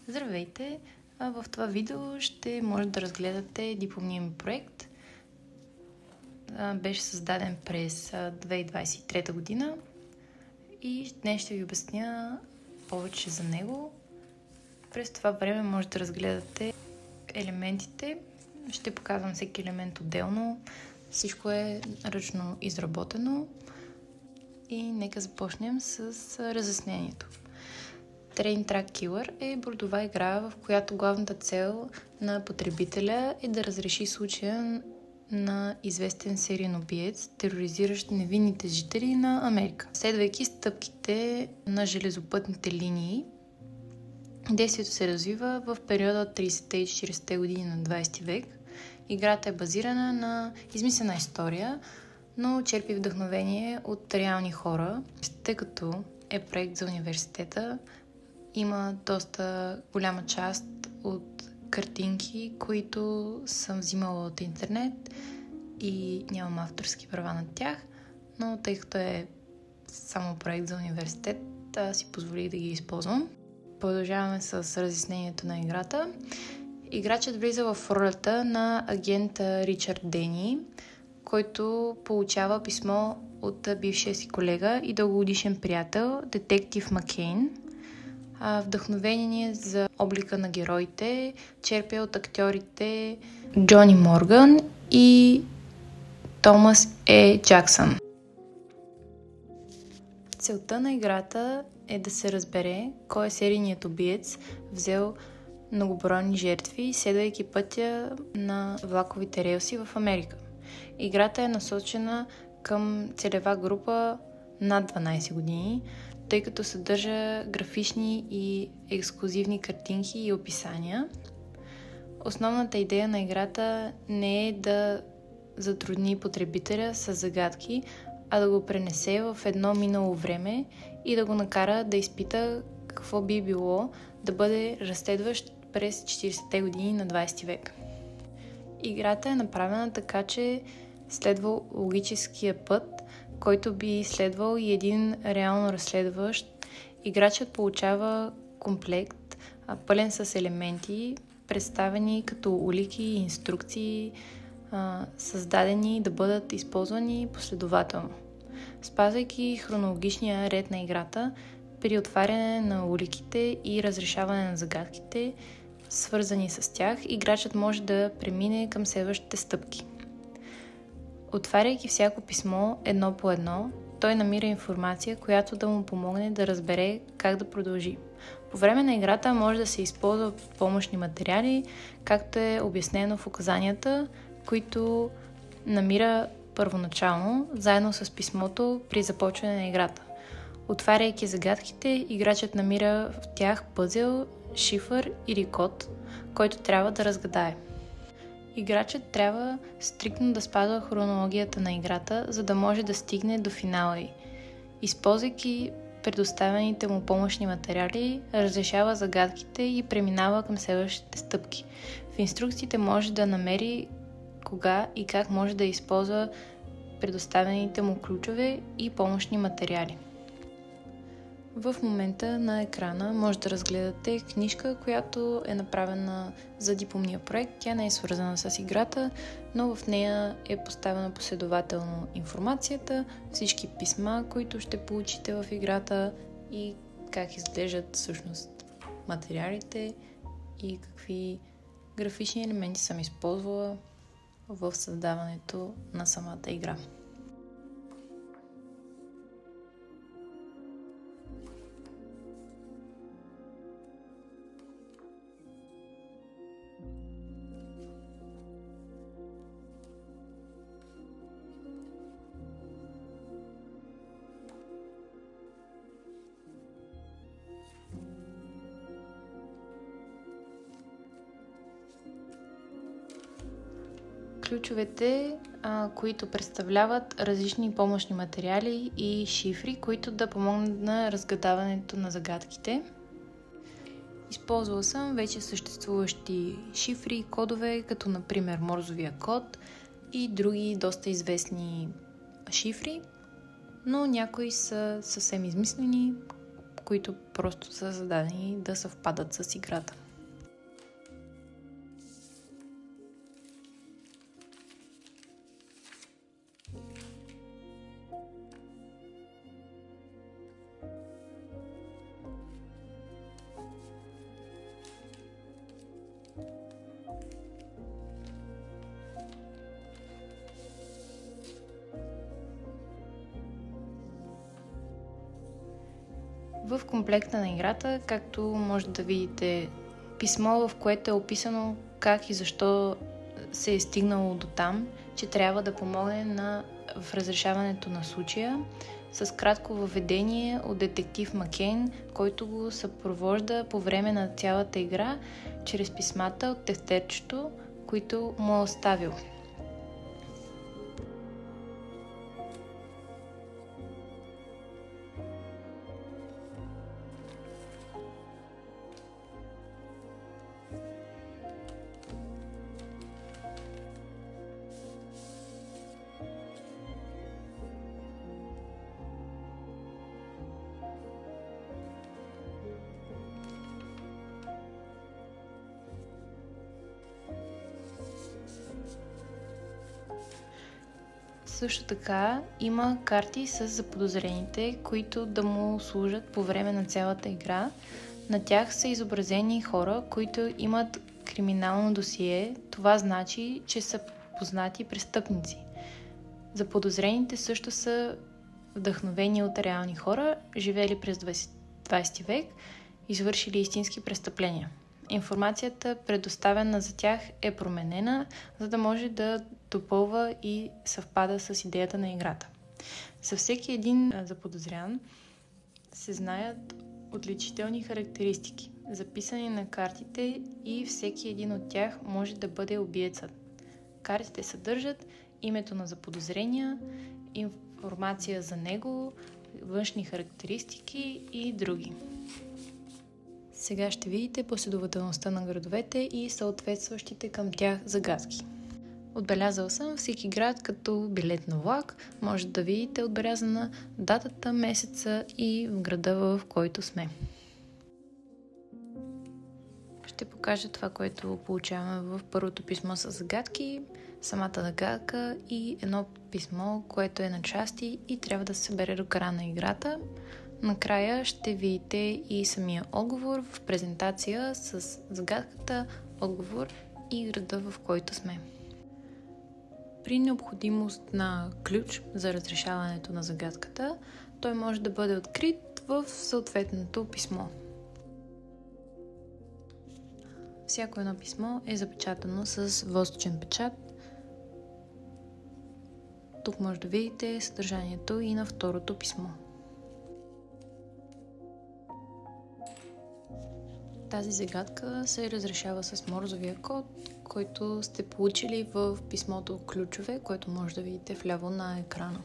Здравейте! В това видео ще може да разгледате дипломния ми проект. Беше създаден през 2023 година и днес ще ви обясня повече за него. През това време може да разгледате елементите. Ще показвам всеки елемент отделно. Всичко е ръчно изработено. И нека започнем с разяснението. Train Track Killer е бордова игра, в която главната цел на потребителя е да разреши случая на известен сериен убиец, тероризиращ невинните жители на Америка. Следвайки стъпките на железопътните линии, действието се развива в периода от 30-те и 40-те години на 20 век. Играта е базирана на измислена история, но черпи вдъхновение от реални хора, тъй като е проект за университета. Има доста голяма част от картинки, които съм взимала от интернет и нямам авторски права над тях, но тъй като е само проект за университет, си позволих да ги използвам. Продължаваме с разяснението на играта. Играчът влиза в ролята на агента Ричард Дени, който получава писмо от бившия си колега и дългогодишен приятел, детектив Маккейн. Вдъхновение за облика на героите черпя от актьорите Джони Морган и Томас Е. Джаксън. Целта на играта е да се разбере кой е серийният убиец, взел многобройни жертви, следвайки пътя на влаковите релси в Америка. Играта е насочена към целева група над 12 години, тъй като съдържа графични и ексклузивни картинки и описания. Основната идея на играта не е да затрудни потребителя с загадки, а да го пренесе в едно минало време и да го накара да изпита какво би било да бъде разследващ през 40-те години на 20 век. Играта е направена така, че следва логическия път, който би следвал и един реално разследващ. Играчът получава комплект, пълен с елементи, представени като улики и инструкции, създадени да бъдат използвани последователно. Спазвайки хронологичния ред на играта, при отваряне на уликите и разрешаване на загадките, свързани с тях, играчът може да премине към следващите стъпки. Отваряйки всяко писмо едно по едно, той намира информация, която да му помогне да разбере как да продължи. По време на играта може да се използва помощни материали, както е обяснено в указанията, които намира първоначално, заедно с писмото при започване на играта. Отваряйки загадките, играчът намира в тях пъзел, шифър или код, който трябва да разгадае. Играчът трябва стриктно да спазва хронологията на играта, за да може да стигне до финала й. Използвайки предоставените му помощни материали, разрешава загадките и преминава към следващите стъпки. В инструкциите може да намери кога и как може да използва предоставените му ключове и помощни материали. В момента на екрана може да разгледате книжка, която е направена за дипломния проект. Тя не е свързана с играта, но в нея е поставена последователно информацията, всички писма, които ще получите в играта и как изглеждат всъщност материалите и какви графични елементи съм използвала в създаването на самата игра. Ключовете, които представляват различни помощни материали и шифри, които да помогнат на разгадаването на загадките. Използвала съм вече съществуващи шифри и кодове, като например Морзовия код и други доста известни шифри. но някои са съвсем измислени, които просто са зададени да съвпадат с играта. В комплекта на играта, както може да видите, писмо, в което е описано как и защо се е стигнало до там, че трябва да помогне в разрешаването на случая, с кратко въведение от детектив Маккейн, който го съпровожда по време на цялата игра, чрез писмата от тефтерчето, които му е оставил. Също така има карти с заподозрените, които да му служат по време на цялата игра. На тях са изобразени хора, които имат криминално досие. Това значи, че са познати престъпници. Заподозрените също са вдъхновени от реални хора, живели през 20 век, извършили истински престъпления. Информацията, предоставена за тях, е променена, за да може да допълва и съвпада с идеята на играта. За всеки един заподозрян се знаят отличителни характеристики, записани на картите, и всеки един от тях може да бъде убиецът. Картите съдържат името на заподозрения, информация за него, външни характеристики и други. Сега ще видите последователността на градовете и съответстващите към тях загадки. Отбелязал съм всеки град като билет на влак. Може да видите отбелязана датата, месеца и в града, в който сме. Ще покажа това, което получаваме в първото писмо с загадки, самата загадка и едно писмо, което е на части и трябва да се събере до края на играта. Накрая ще видите и самия отговор в презентация с загадката, отговор и града, в който сме. При необходимост на ключ за разрешаването на загадката, той може да бъде открит в съответното писмо. Всяко едно писмо е запечатано с восъчен печат. Тук може да видите съдържанието и на второто писмо. Тази загадка се разрешава с морзовия код, който сте получили в писмото ключове, което може да видите вляво на екрана.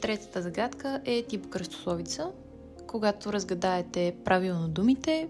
Третата загадка е тип кръстословица. Когато разгадаете правилно думите,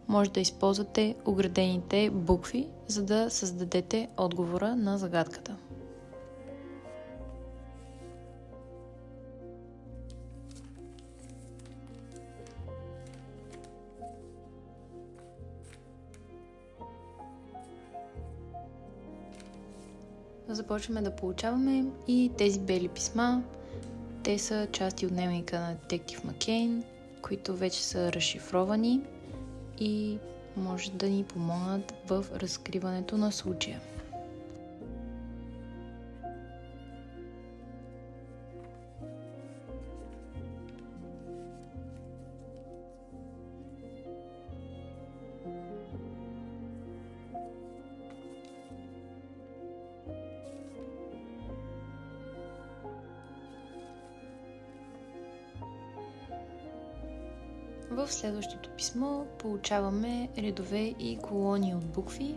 може да използвате оградените букви, за да създадете отговора на загадката. Започваме да получаваме и тези бели писма. Те са части от дневника на детектив Маккейн, които вече са разшифровани и може да ни помогнат в разкриването на случая. В следващото писмо получаваме редове и колони от букви.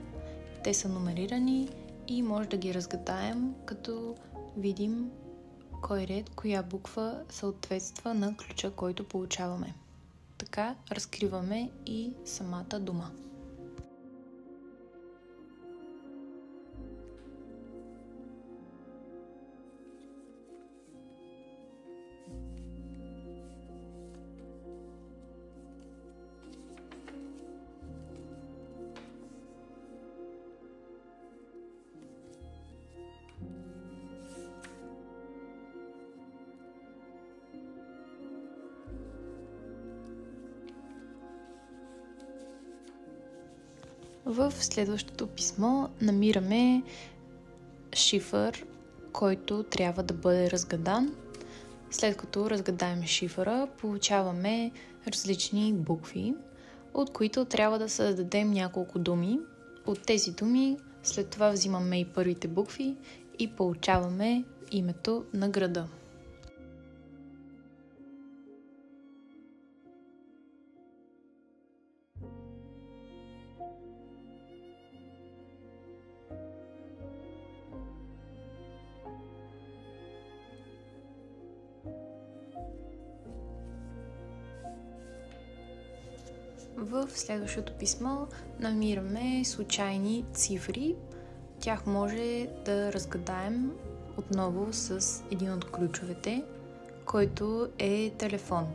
Те са номерирани и може да ги разгадаем, като видим кой ред, коя буква съответства на ключа, който получаваме. Така разкриваме и самата дума. В следващото писмо намираме шифър, който трябва да бъде разгадан. След като разгадаем шифъра, получаваме различни букви, от които трябва да създадем няколко думи. От тези думи след това взимаме и първите букви и получаваме името на града. В следващото писмо намираме случайни цифри. Тях може да разгадаем отново с един от ключовете, който е телефон.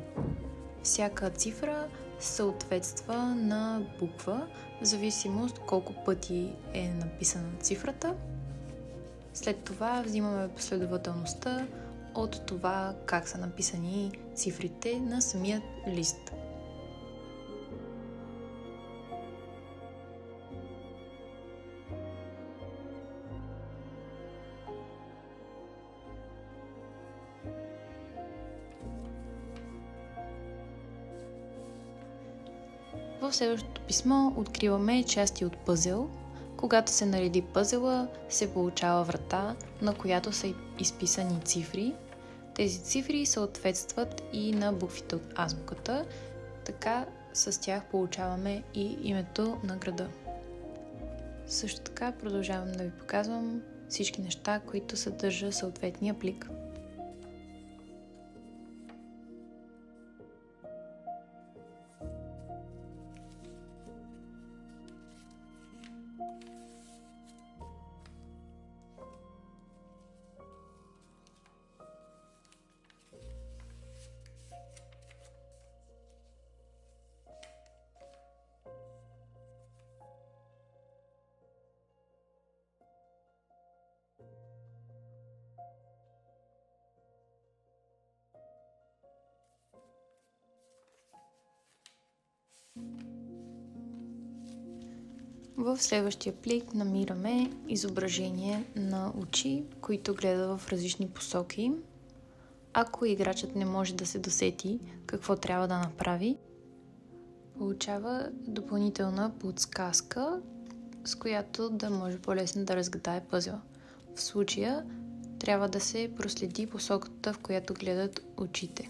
Всяка цифра съответства на буква, в зависимост колко пъти е написана цифрата. След това взимаме последователността от това как са написани цифрите на самият лист. В следващото писмо откриваме части от пъзел. Когато се нареди пъзела, се получава врата, на която са изписани цифри. Тези цифри съответстват и на буквите от азбуката, така с тях получаваме и името на града. Също така продължавам да ви показвам всички неща, които съдържа съответния плик. В следващия плик намираме изображение на очи, които гледат в различни посоки. Ако играчът не може да се досети какво трябва да направи, получава допълнителна подсказка, с която да може по-лесно да разгадае пъзела. В случая трябва да се проследи посоката, в която гледат очите.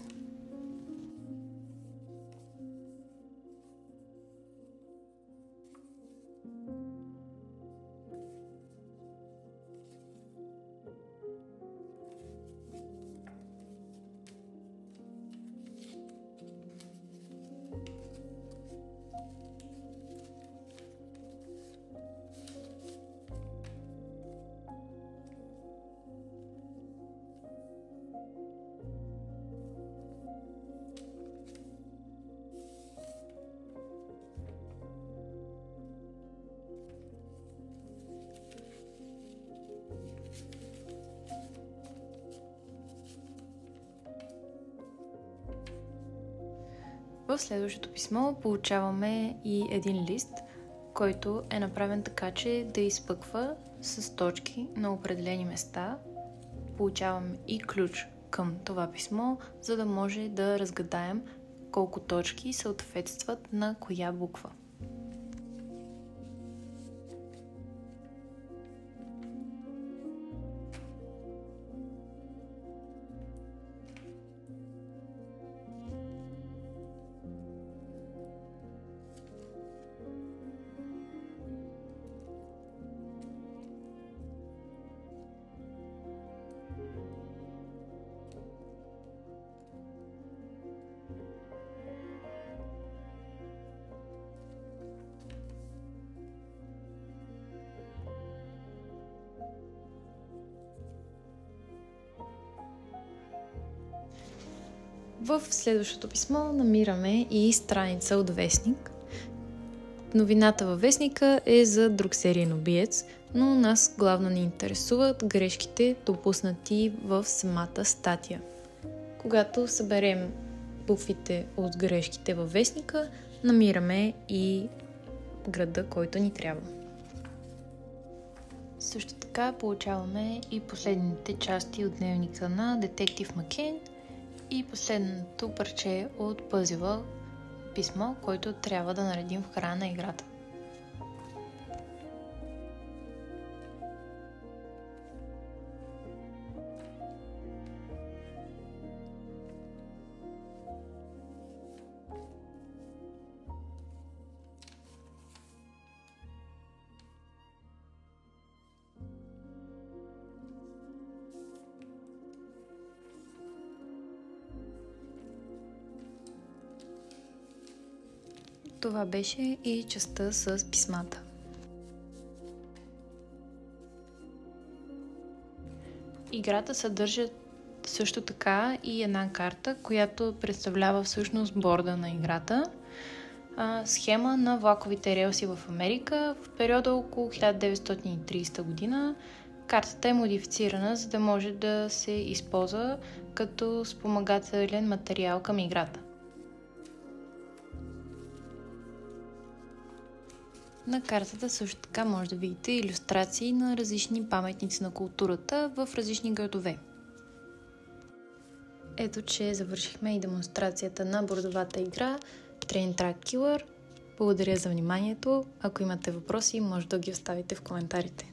В следващото писмо получаваме и един лист, който е направен така, че да изпъква с точки на определени места. Получаваме и ключ към това писмо, за да може да разгадаем колко точки съответстват на коя буква. В следващото писмо намираме и страница от вестник. Новината във вестника е за друг сериен убиец, но нас главно ни интересуват грешките, допуснати в самата статия. Когато съберем буквите от грешките във вестника, намираме и града, който ни трябва. Също така получаваме и последните части от дневника на детектив Макен и последното парче от пъзела писмо, който трябва да наредим в края на играта. Това беше и частта с писмата. Играта съдържа също така и една карта, която представлява всъщност борда на играта. Схема на влаковите релси в Америка в периода около 1930 година. Картата е модифицирана, за да може да се използва като спомагателен материал към играта. На картата също така може да видите илюстрации на различни паметници на културата в различни градове. Ето, че завършихме и демонстрацията на бордовата игра Train Track Killer. Благодаря за вниманието. Ако имате въпроси, може да ги оставите в коментарите.